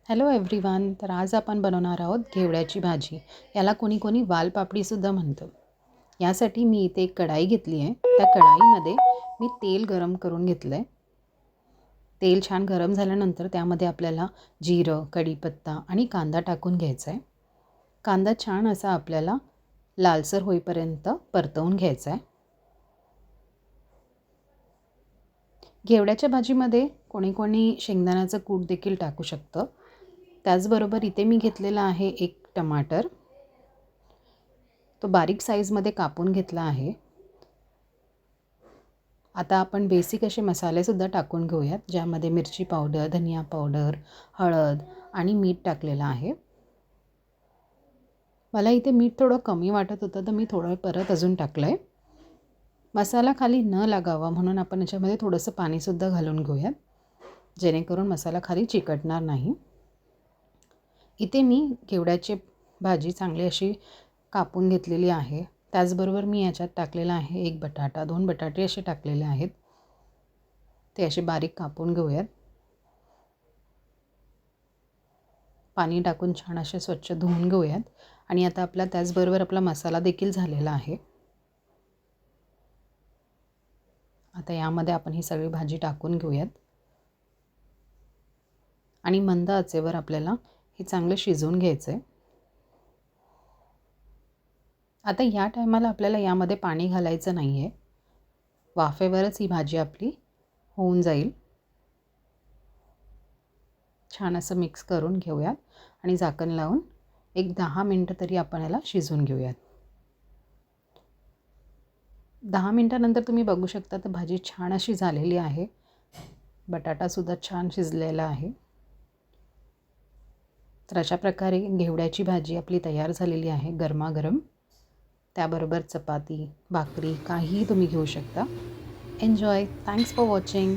Hello everyone. तर आज आपण बनवणार आहोत घेवड्याची भाजी. याला कोणी कोणी वालपापडीसुद्धा म्हणतं. यासाठी मी इथे एक कढाई घेतली आहे. त्या कढाईमध्ये मी तेल गरम करून घेतलं आहे. तेल छान गरम झाल्यानंतर त्यामध्ये आपल्याला जिरं, कढीपत्ता आणि कांदा टाकून घ्यायचा आहे. कांदा छान असा आपल्याला लालसर होईपर्यंत परतवून घ्यायचा आहे. घेवड्याच्या भाजीमध्ये कोणी कोणी शेंगदाण्याचं कूट देखील टाकू शकतं. त्याचबरोबर इथे मी घेतलेला आहे एक टमाटर. तो बारीक साईजमध्ये कापून घेतला आहे. आता आपण बेसिक असे मसालेसुद्धा टाकून घेऊयात, ज्यामध्ये मिरची पावडर, धनिया पावडर, हळद आणि मीठ टाकलेलं आहे. मला इथे मीठ थोडं कमी वाटत होतं, तर मी थोडं परत अजून टाकलं आहे. मसाला खाली न लागावा म्हणून आपण याच्यामध्ये थोडंसं पाणीसुद्धा घालून घेऊयात, जेणेकरून मसाला खाली चिकटणार नाही. इथे मी घेवड्याची भाजी चांगली अशी कापून घेतलेली आहे. त्याचबरोबर मी याच्यात टाकलेला आहे एक बटाटा, 2 बटाटे असे टाकलेले आहेत. ते असे बारीक कापून घेऊयात. पाणी टाकून छान असे स्वच्छ धुवून घेऊयात. आणि आता त्याचबरोबर आपला मसाला देखील झालेला आहे. आता यामध्ये आपण ही सगळी भाजी टाकून घेऊयात आणि मंद आचेवर आपल्याला हे चांगलं शिजवून घ्यायचं आहे. आता या टायमाला आपल्याला यामध्ये पाणी घालायचं नाही आहे. वाफेवरच ही भाजी आपली होऊन जाईल. छान असं मिक्स करून घेऊयात आणि झाकण लावून एक 10 मिनटं तरी आपण याला शिजवून घेऊयात. 10 मिनटानंतर तुम्ही बघू शकता तर भाजी छान अशी झालेली आहे. बटाटासुद्धा छान शिजलेला आहे. तर अशा प्रकारे घेवड्याची भाजी आपली तयार झालेली आहे गरमागरम. त्याबरोबर चपाती, भाकरी काहीही तुम्ही घेऊ शकता. एन्जॉय. Thanks for watching.